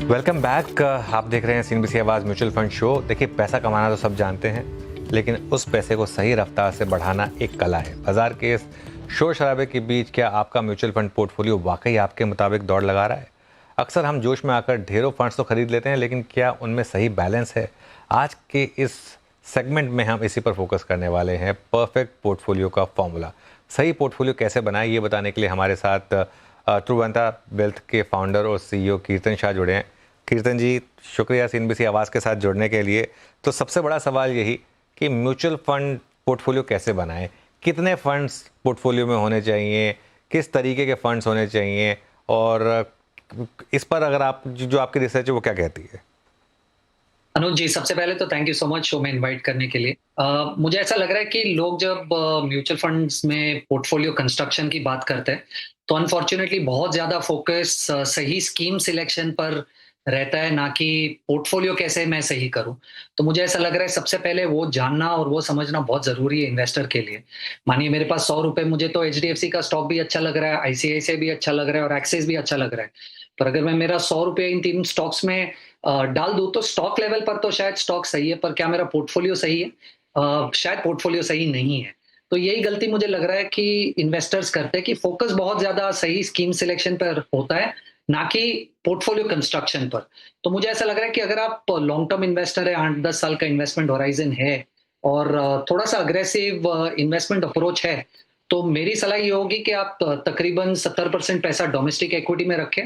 Welcome back. आप देख रहे हैं सीएनबीसी आवाज़ म्यूचुअल फंड शो। देखिए, पैसा कमाना तो सब जानते हैं, लेकिन उस पैसे को सही रफ्तार से बढ़ाना एक कला है। बाजार के इस शोर शराबे के बीच क्या आपका म्यूचुअल फंड पोर्टफोलियो वाकई आपके मुताबिक दौड़ लगा रहा है? अक्सर हम जोश में आकर ढेरों फंड्स तो खरीद लेते हैं, लेकिन क्या उनमें सही बैलेंस है? आज के इस सेगमेंट में हम इसी पर फोकस करने वाले हैं, परफेक्ट पोर्टफोलियो का फॉर्मूला। सही पोर्टफोलियो कैसे बनाएं, ये बताने के लिए हमारे साथ ट्रूवंता वेल्थ के फाउंडर और सीईओ कीर्तन शाह जुड़े हैं। कीर्तन जी, शुक्रिया सीएनबीसी आवाज़ के साथ जुड़ने के लिए। तो सबसे बड़ा सवाल यही कि म्यूचुअल फंड पोर्टफोलियो कैसे बनाएं, कितने फंड्स पोर्टफोलियो में होने चाहिए, किस तरीके के फंड्स होने चाहिए, और इस पर अगर आप जो आपकी रिसर्च है वो क्या कहती है? अनुज जी, सबसे पहले तो thank you so much show में इनवाइट करने के लिए। मुझे ऐसा लग रहा है कि लोग जब म्यूचुअल फंड्स में पोर्टफोलियो कंस्ट्रक्शन की बात करते हैं, तो अनफॉर्चुनेटली बहुत ज़्यादा फोकस सही स्कीम सिलेक्शन पर रहता है, ना कि पोर्टफोलियो कैसे मैं सही करूं। तो मुझे ऐसा लग रहा है सबसे पहले वो जानना और वो समझना बहुत ज़रूरी है इन्वेस्टर के लिए। मानिए मेरे पास 100 रुपए, मुझे तो एचडीएफसी का स्टॉक भी अच्छा लग रहा है, आईसीआईसीआई भी अच्छा लग रहा है और एक्सिस भी अच्छा लग रहा है। पर अगर मैं मेरा 100 रुपए इन तीन स्टॉक्स में डाल दूँ, तो स्टॉक लेवल पर तो शायद स्टॉक सही है, पर क्या मेरा पोर्टफोलियो सही है? शायद पोर्टफोलियो सही नहीं है। तो यही गलती मुझे लग रहा है कि इन्वेस्टर्स करते हैं कि फोकस बहुत ज़्यादा सही स्कीम सिलेक्शन पर होता है, ना कि पोर्टफोलियो कंस्ट्रक्शन पर। तो मुझे ऐसा लग रहा है कि अगर आप लॉन्ग टर्म इन्वेस्टर है, 8-10 साल का इन्वेस्टमेंट होराइज़न है और थोड़ा-सा अग्रेसिव इन्वेस्टमेंट अप्रोच है, तो मेरी सलाह ये होगी कि आप तकरीबन 70% पैसा डोमेस्टिक इक्विटी में रखें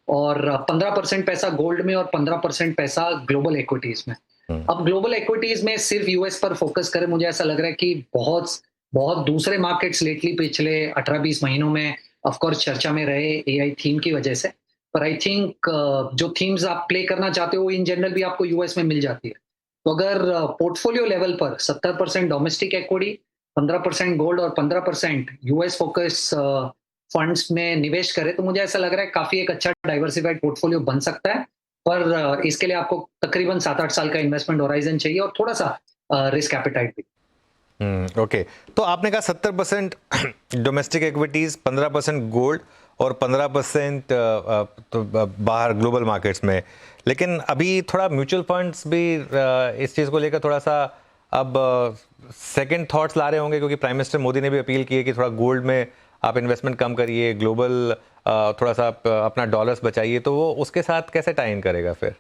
और 15% पैसा गोल्ड में और 15% पैसा ग्लोबल इक्विटीज में। हम्म। अब ग्लोबल इक्विटीज में सिर्फ यूएस पर फोकस करें, मुझे ऐसा लग रहा है कि बहुत बहुत दूसरे मार्केट्स लेटली पिछले 18-20 महीनों में ऑफ कोर्स चर्चा में रहे एआई थीम की वजह से। पर आई थिंक जो थीम्स आप प्ले करना चाहते हो इन जनरल भी आपको यूएस में मिल जाती है। तो अगर पोर्टफोलियो लेवल पर 70% डोमेस्टिक इक्विटी, 15% गोल्ड और 15% यूएस फोकस फंड्स में निवेश करें, तो मुझे ऐसा लग रहा है काफ़ी एक अच्छा डाइवर्सिफाइड पोर्टफोलियो बन सकता है। पर इसके लिए आपको तकरीबन 7-8 साल का इन्वेस्टमेंट होराइज़न चाहिए और थोड़ा-सा रिस्क एपेटाइट भी। ओके। तो आपने कहा 70% डोमेस्टिक इक्विटीज, 15% गोल्ड और 15% तो बाहर ग्लोबल मार्केट्स में। लेकिन अभी थोड़ा म्यूचुअल फंड्स भी इस चीज़ को लेकर थोड़ा सा अब सेकंड थॉट्स ला रहे होंगे, क्योंकि प्राइम मिनिस्टर मोदी ने भी अपील की है कि थोड़ा गोल्ड में आप इन्वेस्टमेंट कम करिए, ग्लोबल थोड़ा सा आप अपना डॉलर्स बचाइए। तो वो उसके साथ कैसे टाइन करेगा फिर?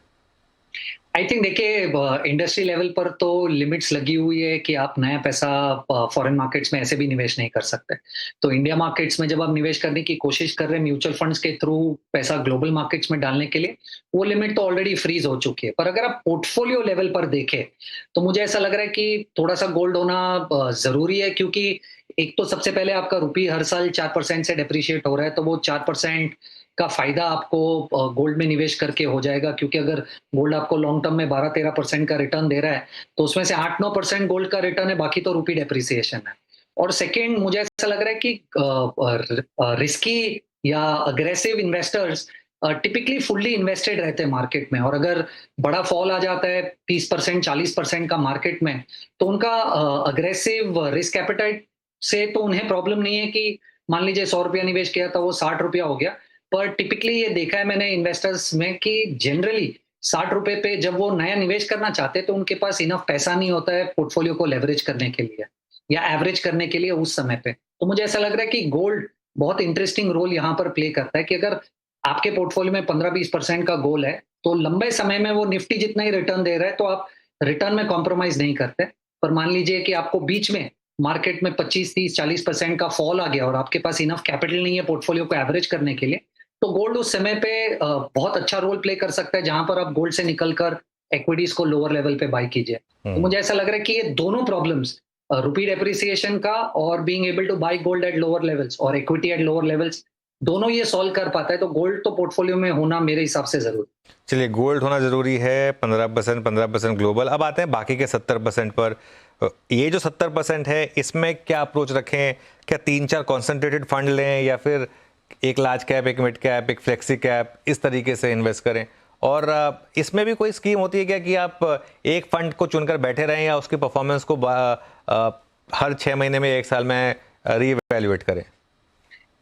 आई थिंक देखिए, इंडस्ट्री लेवल पर तो लिमिट्स लगी हुई है कि आप नया पैसा फॉरेन मार्केट्स में ऐसे भी निवेश नहीं कर सकते। तो इंडिया मार्केट्स में जब आप निवेश करने की कोशिश कर रहे हैं म्यूचुअल फंड्स के थ्रू पैसा ग्लोबल मार्केट्स में डालने के लिए, वो लिमिट तो ऑलरेडी फ्रीज हो चुकी है। पर अगर आप पोर्टफोलियो लेवल पर देखें, तो मुझे ऐसा लग रहा है कि थोड़ा सा गोल्ड होना जरूरी है, क्योंकि एक तो सबसे पहले आपका रुपी हर साल 4% से डेप्रिशिएट हो रहा है, तो वो 4% का फायदा आपको गोल्ड में निवेश करके हो जाएगा। क्योंकि अगर गोल्ड आपको लॉन्ग टर्म में 12-13% का रिटर्न दे रहा है, तो उसमें से 8-9% गोल्ड का रिटर्न है, बाकी तो रुपी डेप्रिसिएशन है। और सेकंड, मुझे ऐसा लग रहा है कि रिस्की या aggressive investors typically fully invested रहते हैं मार्केट में, और अगर बड़ा फॉल आ जाता है 30% 40% का मार्केट में, तो उनका अग्रेसिव रिस्क एपेटाइट से तो उन्हें प्रॉब्लम नहीं है कि मान लीजिए 100 रुपया निवेश किया था वो 60 रुपया हो गया। पर टिपिकली ये देखा है मैंने इन्वेस्टर्स में कि जनरली 60 रुपए पे जब वो नया निवेश करना चाहते हैं, तो उनके पास इनफ पैसा नहीं होता है पोर्टफोलियो को लेवरेज करने के लिए या एवरेज करने के लिए उस समय पे। तो मुझे ऐसा लग रहा है कि गोल्ड बहुत इंटरेस्टिंग रोल यहाँ पर प्ले करता है कि अगर आपके पोर्टफोलियो में 15-20% का गोल है, तो लंबे समय में वो निफ्टी जितना ही रिटर्न दे रहा है, तो आप रिटर्न में कॉम्प्रोमाइज नहीं करते। पर मान लीजिए कि आपको बीच में मार्केट में 25-30-40% का फॉल आ गया और आपके पास इनफ कैपिटल नहीं है पोर्टफोलियो को एवरेज करने के लिए, तो गोल्ड उस समय पे बहुत अच्छा रोल प्ले कर सकता है, जहां पर आप गोल्ड से निकलकर इक्विटीज को लोअर लेवल पे बाय कीजिए। तो हम्म। मुझे ऐसा लग रहा है कि ये दोनों प्रॉब्लम्स, रुपी डेप्रिसिएशन का और being able to buy gold at lower levels और इक्विटी एट लोअर लेवल्स, दोनों ये सॉल्व कर पाता है। तो गोल्ड तो पोर्टफोलियो में होना मेरे हिसाब से जरूर। चलिए, गोल्ड होना ज़रूरी है, 15% ग्लोबल। अब आते हैं बाकी के 70% पर। ये जो 70% है, इसमें क्या अप्रोच रखें? क्या 3-4 कॉन्सेंट्रेटेड फंड लें, या फिर एक लार्ज कैप, एक मिड कैप, एक फ्लेक्सी कैप, इस तरीके से इन्वेस्ट करें? और इसमें भी कोई स्कीम होती है क्या कि आप एक फंड को चुनकर बैठे रहें, या उसकी परफॉर्मेंस को हर 6 महीने में, 1 साल में रीवैल्यूएट करें?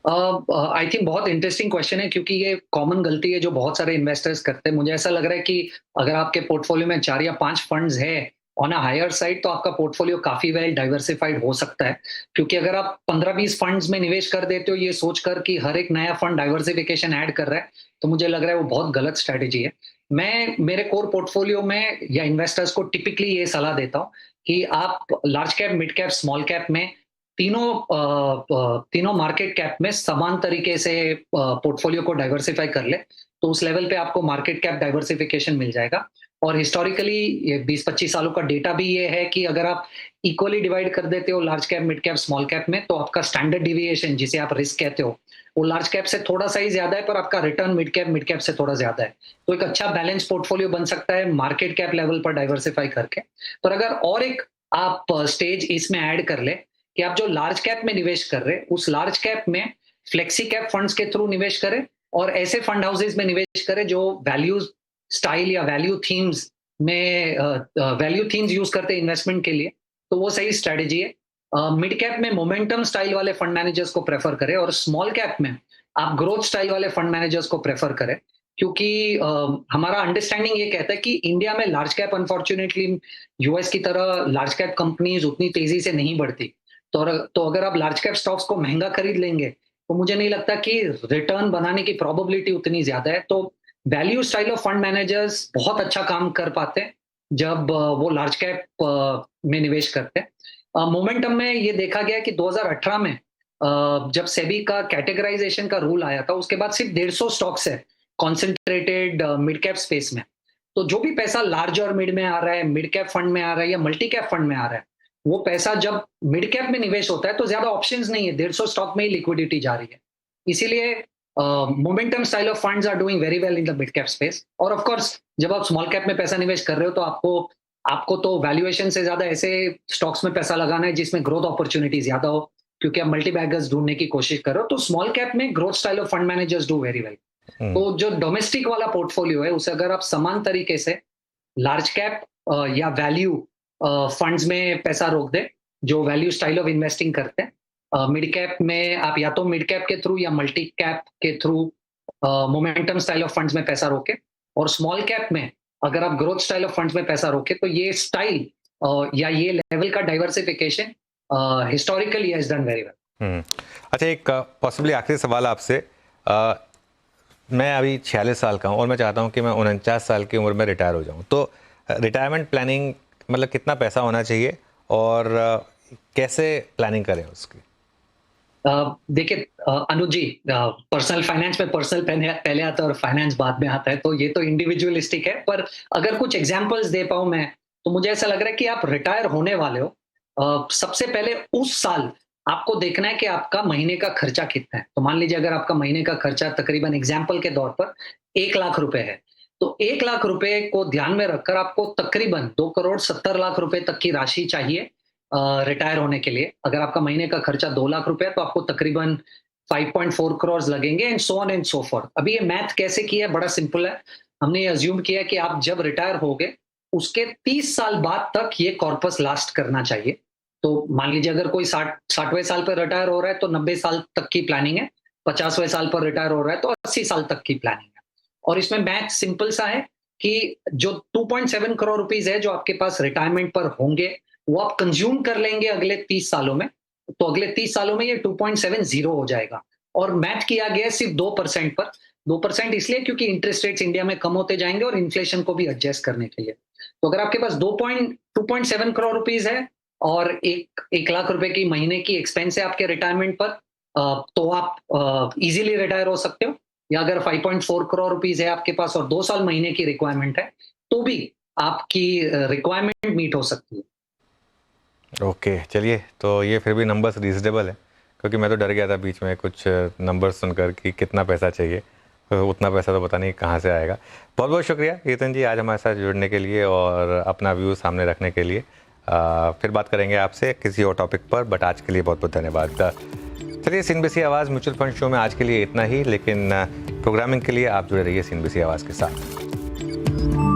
आई थिंक बहुत इंटरेस्टिंग क्वेश्चन है, क्योंकि ये कॉमन गलती है जो बहुत सारे इन्वेस्टर्स करते हैं। मुझे ऐसा लग रहा है कि अगर आपके पोर्टफोलियो में 4 या 5 फंड्स है ऑन अ हायर साइड, तो आपका पोर्टफोलियो काफी वेल डाइवर्सिफाइड हो सकता है। क्योंकि अगर आप 15-20 फंड्स में निवेश कर देते हो ये सोचकर कि हर एक नया फंड डाइवर्सिफिकेशन ऐड कर रहा है, तो मुझे लग रहा है वो बहुत गलत स्ट्रेटेजी है। मैं मेरे कोर पोर्टफोलियो में या इन्वेस्टर्स को टिपिकली ये सलाह देता हूँ कि आप large cap, mid cap, small cap में तीनों मार्केट कैप में समान तरीके से पोर्टफोलियो को डाइवर्सिफाई कर ले, तो उस लेवल पे आपको मार्केट कैप डाइवर्सिफिकेशन मिल जाएगा। और हिस्टोरिकली ये 20-25 सालों का डेटा भी ये है कि अगर आप इक्वली डिवाइड कर देते हो large cap, mid cap, small cap में, तो आपका स्टैंडर्ड डिविएशन जिसे आप रिस्क कहते हो, वो लार्ज कैप से थोड़ा सा ही ज्यादा है, पर आपका रिटर्न मिड कैप से थोड़ा ज्यादा है। तो एक अच्छा बैलेंस पोर्टफोलियो बन सकता है मार्केट कैप लेवल पर डाइवर्सिफाई करके। पर अगर और एक आप स्टेज इसमें ऐड कर ले कि आप जो लार्ज कैप में निवेश कर रहे हैं, उस लार्ज कैप में फ्लेक्सी कैप फंड्स के थ्रू निवेश करें, और ऐसे फंड हाउसेज में निवेश करें जो वैल्यू स्टाइल या वैल्यू थीम्स यूज करते हैं इन्वेस्टमेंट के लिए, तो वो सही स्ट्रेटेजी है। मिड कैप में मोमेंटम स्टाइल वाले फंड मैनेजर्स को प्रेफर करें, और स्मॉल कैप में आप ग्रोथ स्टाइल वाले फंड मैनेजर्स को प्रेफर करें। क्योंकि हमारा अंडरस्टैंडिंग ये कहता है कि इंडिया में लार्ज कैप अनफॉर्चुनेटली यूएस की तरह लार्ज कैप कंपनीज उतनी तेजी से नहीं बढ़ती। तो अगर आप लार्ज कैप स्टॉक्स को महंगा खरीद लेंगे, तो मुझे नहीं लगता कि रिटर्न बनाने की प्रोबेबिलिटी उतनी ज्यादा है। तो value style of fund managers बहुत अच्छा काम कर पाते हैं जब वो लार्ज कैप में निवेश करते हैं। मोमेंटम में ये देखा गया कि 2018 में जब सेबी का कैटेगराइजेशन का रूल आया था, उसके बाद सिर्फ 150 स्टॉक्स है कॉन्सेंट्रेटेड मिड कैप स्पेस में। तो जो भी पैसा लार्ज और मिड में आ रहा है, मिड कैप फंड में आ रहा है या मल्टी कैप फंड में आ रहा है, वो पैसा जब मिड कैप में निवेश होता है तो ज्यादा ऑप्शंस नहीं है, 150 स्टॉक में ही लिक्विडिटी जा रही है। इसीलिए momentum style of funds are doing very well in the mid cap space. और ऑफ कोर्स जब आप स्मॉल कैप में पैसा निवेश कर रहे हो, तो आपको तो वैल्यूएशन से ज्यादा ऐसे स्टॉक्स में पैसा लगाना है जिसमें ग्रोथ अपॉर्चुनिटी ज्यादा हो, क्योंकि आप मल्टी बैगर्स ढूंढने की कोशिश कर रहे हो। तो स्मॉल कैप में growth style of fund managers do very well. तो जो डोमेस्टिक वाला पोर्टफोलियो है, उसे अगर आप समान तरीके से लार्ज कैप या वैल्यू फंड्स में पैसा रोक दे जो वैल्यू स्टाइल ऑफ इन्वेस्टिंग करते हैं, मिड कैप में आप या तो मिड कैप के थ्रू या मल्टी कैप के through momentum style of funds में पैसा रोके, और स्मॉल कैप में अगर आप ग्रोथ स्टाइल ऑफ फंड्स में पैसा रोके, तो ये स्टाइल या ये लेवल का diversification historically has done very well. अच्छा, एक पॉसिबली आखिरी सवाल आपसे। मैं अभी 46 साल का हूँ और मैं चाहता हूँ कि मैं 49 साल की उम्र में रिटायर हो जाऊँ, तो रिटायरमेंट प्लानिंग मतलब कितना पैसा होना चाहिए और कैसे प्लानिंग करें उसकी? देखिए अनुज जी, पर्सनल फाइनेंस में पर्सनल पहले आता है और फाइनेंस बाद में आता है, तो ये तो इंडिविजुअलिस्टिक है। पर अगर कुछ एग्जांपल्स दे पाऊं मैं, तो मुझे ऐसा लग रहा है कि आप रिटायर होने वाले हो, सबसे पहले उस साल आपको देखना है कि आपका महीने का खर्चा कितना है। तो मान लीजिए अगर आपका महीने का खर्चा तकरीबन एग्जाम्पल के तौर पर 1 लाख रुपए है, तो 1 लाख रुपए को ध्यान में रखकर आपको तकरीबन 2,70,00,000 रुपए तक की राशि चाहिए रिटायर होने के लिए। अगर आपका महीने का खर्चा 2 लाख रुपए है, तो आपको तकरीबन 5.4 करोड़ लगेंगे, and so on and so forth. अभी ये मैथ कैसे किया है, बड़ा सिंपल है। हमने ये अज्यूम किया कि आप जब रिटायर होगे उसके 30 साल बाद तक ये कॉर्पस लास्ट करना चाहिए। तो मान लीजिए अगर कोई 60वें साल पर रिटायर हो रहा है तो 90 साल तक की प्लानिंग है, 50वें साल पर रिटायर हो रहा है तो 80 साल तक की प्लानिंग है। और इसमें मैथ सिंपल सा है कि जो 2.7 करोड़ रुपीस है जो आपके पास रिटायरमेंट पर होंगे, वो आप कंज्यूम कर लेंगे अगले 30 सालों में, तो अगले 30 सालों में ये 2.70 हो जाएगा। और मैथ किया गया है सिर्फ 2% पर। 2% इसलिए क्योंकि इंटरेस्ट रेट्स इंडिया में कम होते जाएंगे और इन्फ्लेशन को भी एडजस्ट करने के लिए। तो अगर आपके पास 2.7 करोड़ रुपीस है और 1 लाख रुपए की महीने की एक्सपेंस है आपके रिटायरमेंट पर, तो आप इजीली रिटायर हो सकते हो। या अगर 5.4 करोड़ रुपीस है आपके पास और 2 साल महीने की रिक्वायरमेंट है, तो भी आपकी रिक्वायरमेंट मीट हो सकती है। ओके, चलिए, तो ये फिर भी नंबर्स रीजनेबल है, क्योंकि मैं तो डर गया था बीच में कुछ नंबर्स सुनकर कि कितना पैसा चाहिए, तो उतना पैसा तो पता नहीं कहाँ से आएगा। बहुत बहुत शुक्रिया कीर्तन जी आज हमारे साथ जुड़ने के लिए और अपना व्यू सामने रखने के लिए। फिर बात करेंगे आपसे किसी और टॉपिक पर, बट आज के लिए बहुत बहुत धन्यवाद। चलिए, CNBC आवाज़ म्यूचुअल फंड शो में आज के लिए इतना ही, लेकिन प्रोग्रामिंग के लिए आप जुड़े रहिए CNBC आवाज़ के साथ।